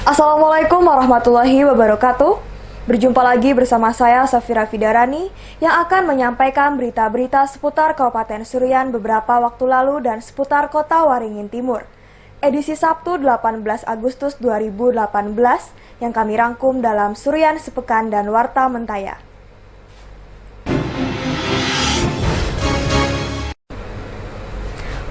Assalamualaikum warahmatullahi wabarakatuh. Berjumpa lagi bersama saya Safira Fidarani yang akan menyampaikan berita-berita seputar Kabupaten Seruyan beberapa waktu lalu dan seputar Kota Waringin Timur. Edisi Sabtu 18 Agustus 2018 yang kami rangkum dalam Seruyan Sepekan dan Warta Mentaya.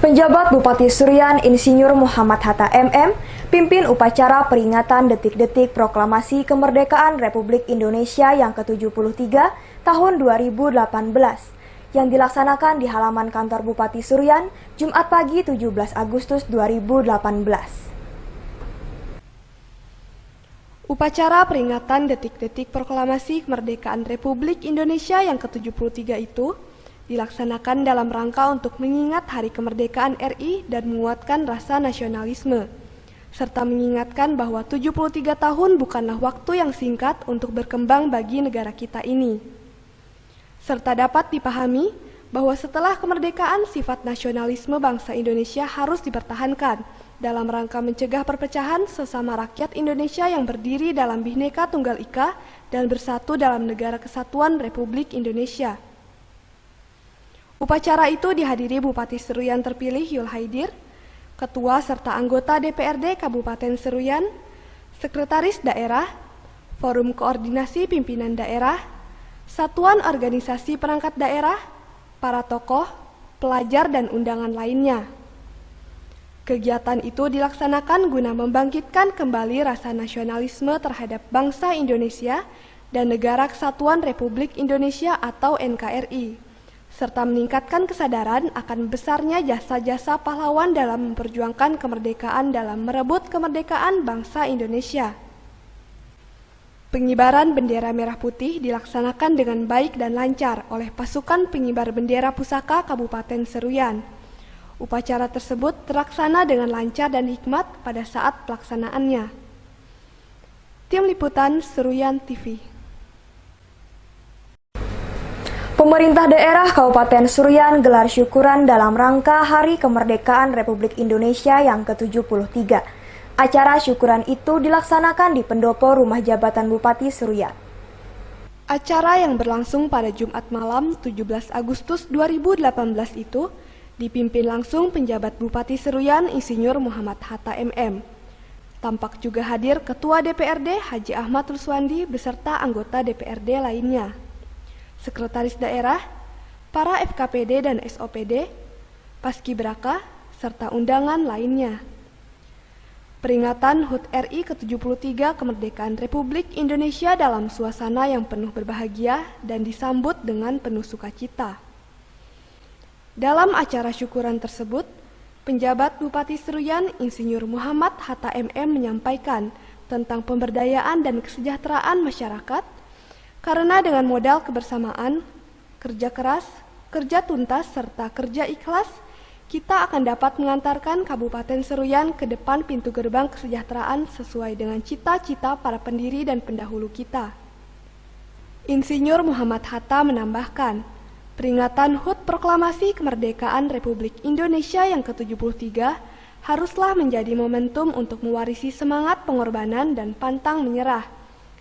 Penjabat Bupati Seruyan Insinyur Muhammad Hatta MM pimpin upacara peringatan detik-detik proklamasi kemerdekaan Republik Indonesia yang ke-73 tahun 2018 yang dilaksanakan di halaman kantor Bupati Seruyan Jumat pagi 17 Agustus 2018. Upacara peringatan detik-detik proklamasi kemerdekaan Republik Indonesia yang ke-73 itu dilaksanakan dalam rangka untuk mengingat Hari Kemerdekaan RI dan menguatkan rasa nasionalisme, serta mengingatkan bahwa 73 tahun bukanlah waktu yang singkat untuk berkembang bagi negara kita ini. Serta dapat dipahami bahwa setelah kemerdekaan sifat nasionalisme bangsa Indonesia harus dipertahankan dalam rangka mencegah perpecahan sesama rakyat Indonesia yang berdiri dalam Bhinneka Tunggal Ika dan bersatu dalam Negara Kesatuan Republik Indonesia. Upacara itu dihadiri Bupati Seruyan terpilih Yul Haidir, Ketua serta anggota DPRD Kabupaten Seruyan, Sekretaris Daerah, Forum Koordinasi Pimpinan Daerah, Satuan Organisasi Perangkat Daerah, para tokoh, pelajar dan undangan lainnya. Kegiatan itu dilaksanakan guna membangkitkan kembali rasa nasionalisme terhadap bangsa Indonesia dan Negara Kesatuan Republik Indonesia atau NKRI, serta meningkatkan kesadaran akan besarnya jasa-jasa pahlawan dalam memperjuangkan kemerdekaan dalam merebut kemerdekaan bangsa Indonesia. Pengibaran bendera merah putih dilaksanakan dengan baik dan lancar oleh pasukan pengibar bendera pusaka Kabupaten Seruyan. Upacara tersebut terlaksana dengan lancar dan hikmat pada saat pelaksanaannya. Tim Liputan Seruyan TV. Pemerintah daerah Kabupaten Seruyan gelar syukuran dalam rangka Hari Kemerdekaan Republik Indonesia yang ke-73. Acara syukuran itu dilaksanakan di pendopo Rumah Jabatan Bupati Seruyan. Acara yang berlangsung pada Jumat malam 17 Agustus 2018 itu dipimpin langsung penjabat Bupati Seruyan Insinyur Muhammad Hatta MM. Tampak juga hadir Ketua DPRD Haji Ahmad Ruswandi beserta anggota DPRD lainnya, Sekretaris Daerah, para FKPD dan SOPD, Paskibraka, serta undangan lainnya. Peringatan HUT RI ke-73 Kemerdekaan Republik Indonesia dalam suasana yang penuh berbahagia dan disambut dengan penuh sukacita. Dalam acara syukuran tersebut, penjabat Bupati Seruyan Insinyur Muhammad Hatta MM menyampaikan tentang pemberdayaan dan kesejahteraan masyarakat, karena dengan modal kebersamaan, kerja keras, kerja tuntas, serta kerja ikhlas, kita akan dapat mengantarkan Kabupaten Seruyan ke depan pintu gerbang kesejahteraan sesuai dengan cita-cita para pendiri dan pendahulu kita. Insinyur Muhammad Hatta menambahkan, peringatan HUT Proklamasi Kemerdekaan Republik Indonesia yang ke-73 haruslah menjadi momentum untuk mewarisi semangat pengorbanan dan pantang menyerah.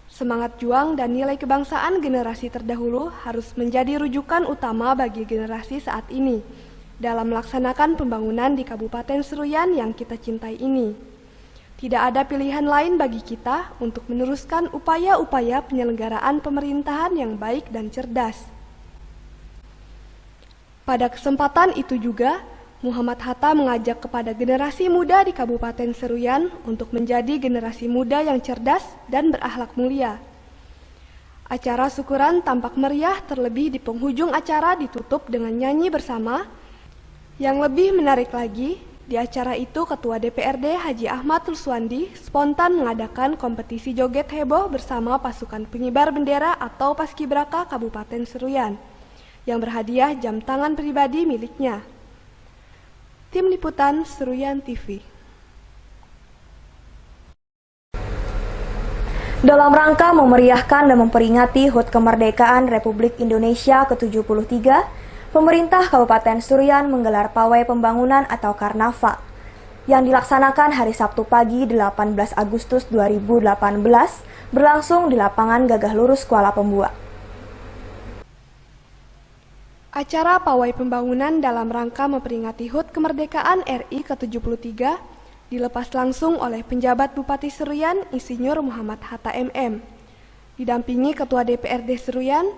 Semangat juang dan nilai kebangsaan generasi terdahulu harus menjadi rujukan utama bagi generasi saat ini dalam melaksanakan pembangunan di Kabupaten Seruyan yang kita cintai ini. Tidak ada pilihan lain bagi kita untuk meneruskan upaya-upaya penyelenggaraan pemerintahan yang baik dan cerdas. Pada kesempatan itu juga, Muhammad Hatta mengajak kepada generasi muda di Kabupaten Seruyan untuk menjadi generasi muda yang cerdas dan berakhlak mulia. Acara syukuran tampak meriah, terlebih di penghujung acara ditutup dengan nyanyi bersama. Yang lebih menarik lagi, di acara itu Ketua DPRD Haji Ahmad Ruswandi spontan mengadakan kompetisi joget heboh bersama pasukan pengibar bendera atau Paskibraka Kabupaten Seruyan yang berhadiah jam tangan pribadi miliknya. Tim Liputan Seruyan TV. Dalam rangka memeriahkan dan memperingati HUT Kemerdekaan Republik Indonesia ke-73, pemerintah Kabupaten Seruyan menggelar pawai pembangunan atau karnaval. yang dilaksanakan hari Sabtu pagi 18 Agustus 2018 berlangsung di lapangan Gagah Lurus Kuala Pembuang. Acara pawai pembangunan dalam rangka memperingati HUT kemerdekaan RI ke-73 dilepas langsung oleh penjabat Bupati Seruyan Insinyur Muhammad Hatta MM, didampingi Ketua DPRD Seruyan,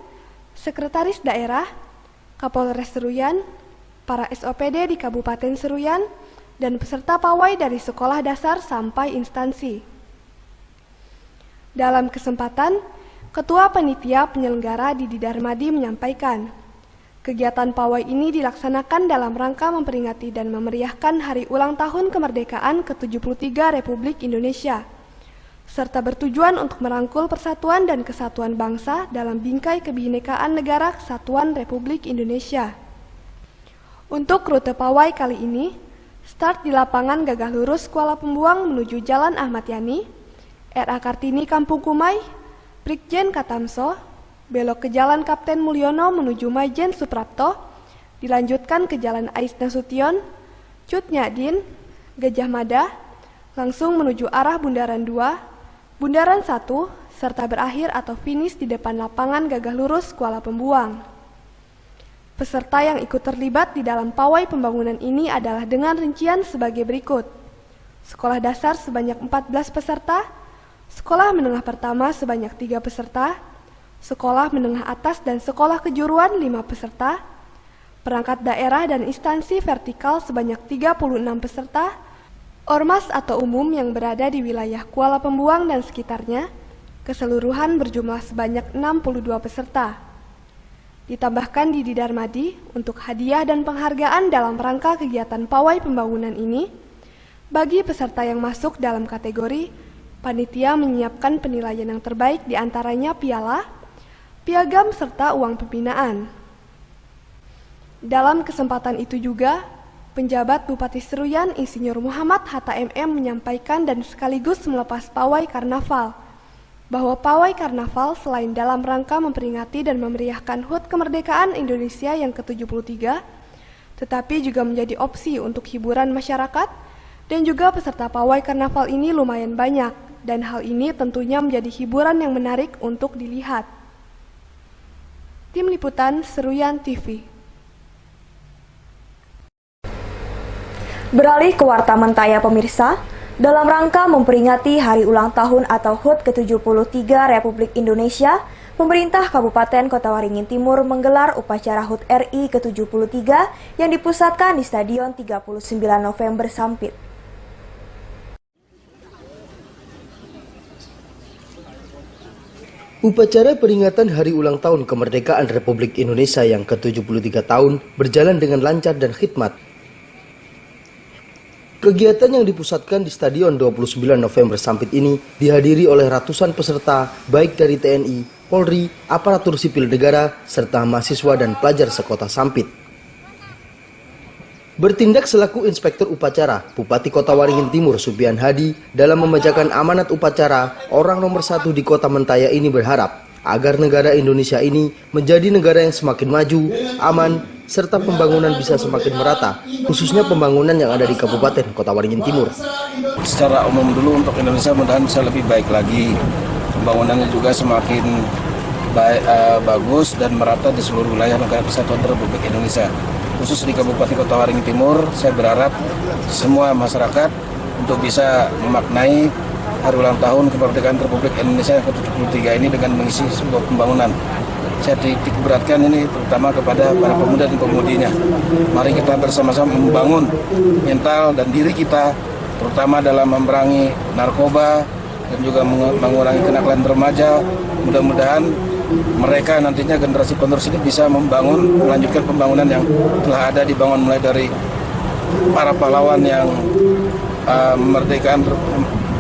Sekretaris Daerah, Kapolres Seruyan, para SOPD di Kabupaten Seruyan, dan peserta pawai dari sekolah dasar sampai instansi. Dalam kesempatan, Ketua Panitia Penyelenggara Didi Darmadi menyampaikan, kegiatan pawai ini dilaksanakan dalam rangka memperingati dan memeriahkan Hari Ulang Tahun Kemerdekaan ke-73 Republik Indonesia, serta bertujuan untuk merangkul persatuan dan kesatuan bangsa dalam bingkai kebinekaan negara Kesatuan Republik Indonesia. Untuk rute pawai kali ini, start di lapangan Gagah Lurus Kuala Pembuang menuju Jalan Ahmad Yani, RA Kartini Kampung Kumai, Brigjen Katamso, belok ke Jalan Kapten Mulyono menuju Maijen Suprapto, dilanjutkan ke Jalan Ais Nasution, Cut Nyadin, Gajah Mada, langsung menuju arah Bundaran 2, Bundaran 1, serta berakhir atau finish di depan lapangan Gagah Lurus Kuala Pembuang. Peserta yang ikut terlibat di dalam pawai pembangunan ini adalah dengan rincian sebagai berikut. Sekolah dasar sebanyak 14 peserta, sekolah menengah pertama sebanyak 3 peserta, sekolah menengah atas dan sekolah kejuruan 5 peserta, perangkat daerah dan instansi vertikal sebanyak 36 peserta, ormas atau umum yang berada di wilayah Kuala Pembuang dan sekitarnya, keseluruhan berjumlah sebanyak 62 peserta. Ditambahkan Didi Darmadi untuk hadiah dan penghargaan dalam rangka kegiatan pawai pembangunan ini, bagi peserta yang masuk dalam kategori, panitia menyiapkan penilaian yang terbaik diantaranya piala, piagam serta uang pembinaan. Dalam kesempatan itu juga, penjabat Bupati Seruyan Insinyur Muhammad Hatta MM menyampaikan dan sekaligus melepas pawai karnaval, bahwa pawai karnaval selain dalam rangka memperingati dan memeriahkan HUT kemerdekaan Indonesia yang ke-73, tetapi juga menjadi opsi untuk hiburan masyarakat, dan juga peserta pawai karnaval ini lumayan banyak, dan hal ini tentunya menjadi hiburan yang menarik untuk dilihat. Tim Liputan Seruyan TV. Beralih ke Warta Mentaya pemirsa, dalam rangka memperingati Hari Ulang Tahun atau HUT ke-73 Republik Indonesia, pemerintah Kabupaten Kota Waringin Timur menggelar upacara HUT RI ke-73 yang dipusatkan di Stadion 39 November Sampit. Upacara peringatan Hari Ulang Tahun Kemerdekaan Republik Indonesia yang ke-73 tahun berjalan dengan lancar dan khidmat. Kegiatan yang dipusatkan di Stadion 29 November Sampit ini dihadiri oleh ratusan peserta baik dari TNI, Polri, aparatur sipil negara, serta mahasiswa dan pelajar sekota Sampit. Bertindak selaku inspektur upacara, Bupati Kota Waringin Timur Supian Hadi dalam membacakan amanat upacara, orang nomor 1 di Kota Mentaya ini berharap agar negara Indonesia ini menjadi negara yang semakin maju, aman, serta pembangunan bisa semakin merata, khususnya pembangunan yang ada di Kabupaten Kota Waringin Timur. Secara umum dulu untuk Indonesia mudah-mudahan bisa lebih baik lagi, pembangunannya juga semakin bagus dan merata di seluruh wilayah negara Kesatuan Republik Indonesia. Khusus di Kabupaten Kota Waringin Timur, saya berharap semua masyarakat untuk bisa memaknai Hari Ulang Tahun Kemerdekaan Republik Indonesia yang ke-73 ini dengan mengisi sebuah pembangunan. Saya titik beratkan ini terutama kepada para pemuda dan pemudinya. Mari kita bersama-sama membangun mental dan diri kita, terutama dalam memerangi narkoba dan juga mengurangi kenakalan remaja. Mudah-mudahan mereka nantinya generasi penerus ini bisa melanjutkan pembangunan yang telah ada dibangun mulai dari para pahlawan yang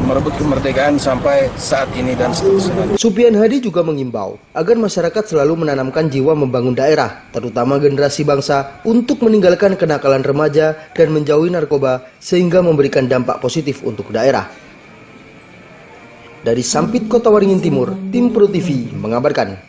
merebut kemerdekaan sampai saat ini dan seterusnya. Supian Hadi juga mengimbau agar masyarakat selalu menanamkan jiwa membangun daerah, terutama generasi bangsa, untuk meninggalkan kenakalan remaja dan menjauhi narkoba sehingga memberikan dampak positif untuk daerah. Dari Sampit, Kota Waringin Timur, Tim Pro TV mengabarkan.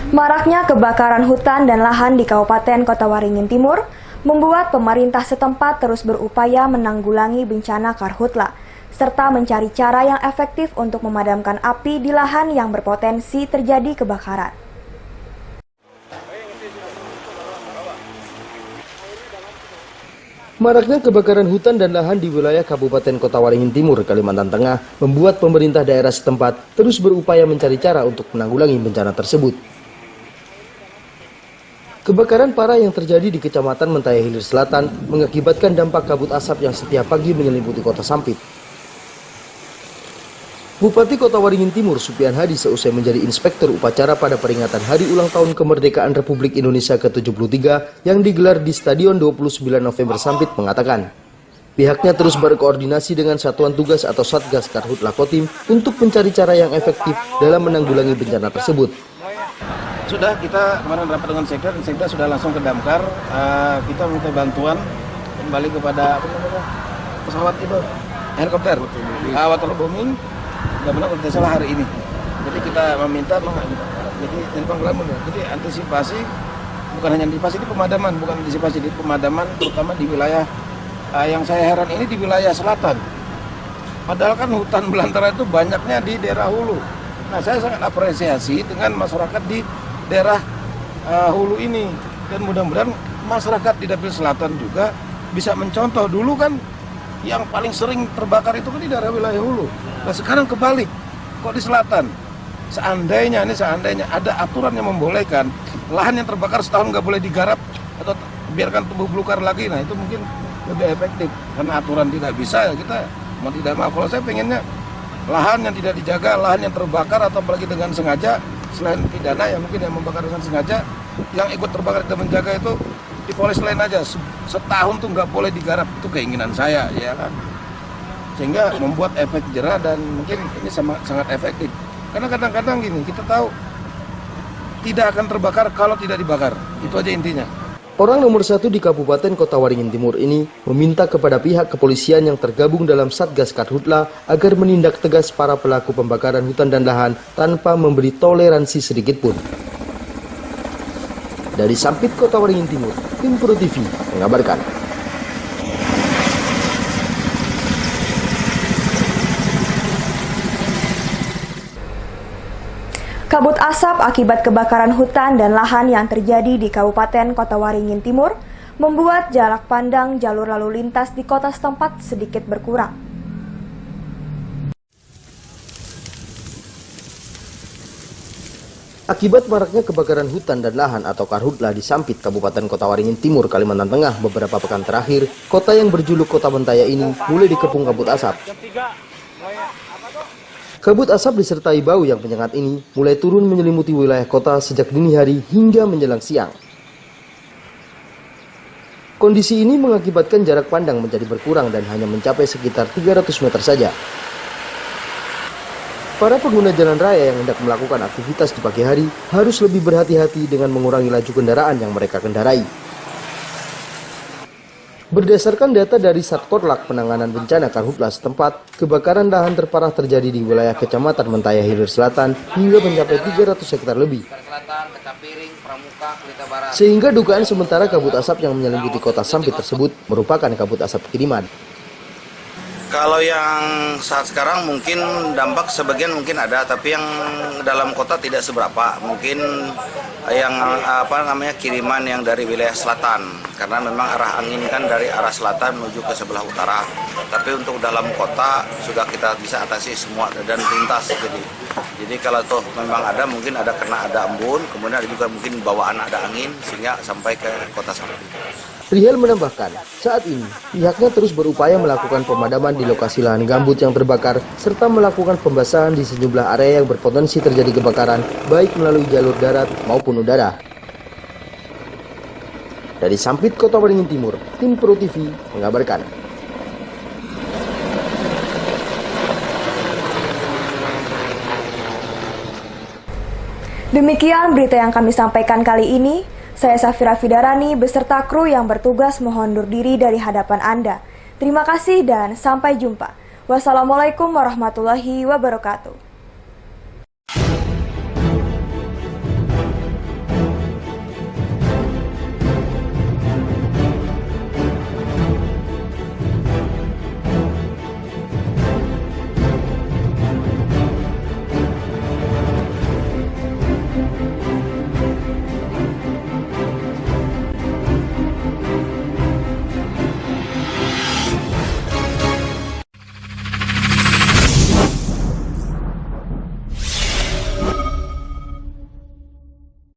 Maraknya kebakaran hutan dan lahan di Kabupaten Kota Waringin Timur membuat pemerintah setempat terus berupaya menanggulangi bencana karhutla, serta mencari cara yang efektif untuk memadamkan api di lahan yang berpotensi terjadi kebakaran. Maraknya kebakaran hutan dan lahan di wilayah Kabupaten Kota Waringin Timur, Kalimantan Tengah, membuat pemerintah daerah setempat terus berupaya mencari cara untuk menanggulangi bencana tersebut. Kebakaran parah yang terjadi di Kecamatan Mentaya Hilir Selatan mengakibatkan dampak kabut asap yang setiap pagi menyelimuti kota Sampit. Bupati Kota Waringin Timur, Supian Hadi, seusai menjadi inspektur upacara pada peringatan Hari Ulang Tahun Kemerdekaan Republik Indonesia ke-73 yang digelar di Stadion 29 November Sampit, mengatakan pihaknya terus berkoordinasi dengan Satuan Tugas atau Satgas Karhutla Kotim untuk mencari cara yang efektif dalam menanggulangi bencana tersebut. Sudah, kita kemarin rapat dengan Sekda, dan Sekda sudah langsung ke Damkar. Kita minta bantuan kembali kepada pesawat itu, helikopter, waterbombing. Benar-benar tidak salah hari ini. Jadi kita meminta, jadi antisipasi, bukan hanya antisipasi di pemadaman, bukan antisipasi di pemadaman, terutama di wilayah yang saya heran ini di wilayah selatan. Padahal kan hutan belantara itu banyaknya di daerah hulu. Nah, saya sangat apresiasi dengan masyarakat di daerah hulu ini, dan mudah-mudahan masyarakat di Dapil Selatan juga bisa mencontoh. Dulu kan yang paling sering terbakar itu kan di daerah wilayah hulu. Nah, sekarang kebalik, kok di selatan? Seandainya ada aturan yang membolehkan lahan yang terbakar setahun nggak boleh digarap atau biarkan tumbuh belukar lagi, nah itu mungkin lebih efektif. Karena aturan tidak bisa, ya kita mau tidak mau. Kalau saya pengennya lahan yang tidak dijaga, lahan yang terbakar atau apalagi dengan sengaja, selain pidana ya mungkin yang membakar dengan sengaja, yang ikut terbakar tidak menjaga itu dipolis lain aja, setahun tuh nggak boleh digarap. Itu keinginan saya, ya kan, sehingga membuat efek jerah, dan mungkin ini sangat efektif. Karena kadang-kadang gini, kita tahu tidak akan terbakar kalau tidak dibakar, itu aja intinya. Orang nomor 1 di Kabupaten Kota Waringin Timur ini meminta kepada pihak kepolisian yang tergabung dalam Satgas Karhutla agar menindak tegas para pelaku pembakaran hutan dan lahan tanpa memberi toleransi sedikitpun. Dari Sampit, Kota Waringin Timur, Tim Pro TV mengabarkan. Kabut asap akibat kebakaran hutan dan lahan yang terjadi di Kabupaten Kota Waringin Timur membuat jarak pandang jalur lalu lintas di kota setempat sedikit berkurang. Akibat maraknya kebakaran hutan dan lahan atau karhutla di Sampit, Kabupaten Kota Waringin Timur, Kalimantan Tengah beberapa pekan terakhir, kota yang berjuluk Kota Mentaya ini mulai dikepung kabut asap. Kabut asap disertai bau yang menyengat ini mulai turun menyelimuti wilayah kota sejak dini hari hingga menjelang siang. Kondisi ini mengakibatkan jarak pandang menjadi berkurang dan hanya mencapai sekitar 300 meter saja. Para pengguna jalan raya yang hendak melakukan aktivitas di pagi hari harus lebih berhati-hati dengan mengurangi laju kendaraan yang mereka kendarai. Berdasarkan data dari Satkorlak Penanganan Bencana Karhutla setempat, kebakaran lahan terparah terjadi di wilayah Kecamatan Mentaya Hilir Selatan hingga mencapai 300 hektar lebih. Sehingga dugaan sementara kabut asap yang menyelimuti kota Sampit tersebut merupakan kabut asap kiriman. Kalau yang saat sekarang mungkin dampak sebagian mungkin ada, tapi yang dalam kota tidak seberapa. Mungkin yang kiriman yang dari wilayah selatan, karena memang arah angin kan dari arah selatan menuju ke sebelah utara. Tapi untuk dalam kota sudah kita bisa atasi semua dan lintas. Jadi kalau toh memang ada, mungkin ada karena ada embun, kemudian ada juga mungkin bawaan ada angin sehingga sampai ke kota Sampit. Rihel menambahkan, saat ini pihaknya terus berupaya melakukan pemadaman di lokasi lahan gambut yang terbakar serta melakukan pembasahan di sejumlah area yang berpotensi terjadi kebakaran baik melalui jalur darat maupun udara. Dari Sampit, Kota Waringin Timur, Tim Pro TV mengabarkan. Demikian berita yang kami sampaikan kali ini. Saya Safira Fidarani beserta kru yang bertugas mohon undur diri dari hadapan Anda. Terima kasih dan sampai jumpa. Wassalamualaikum warahmatullahi wabarakatuh.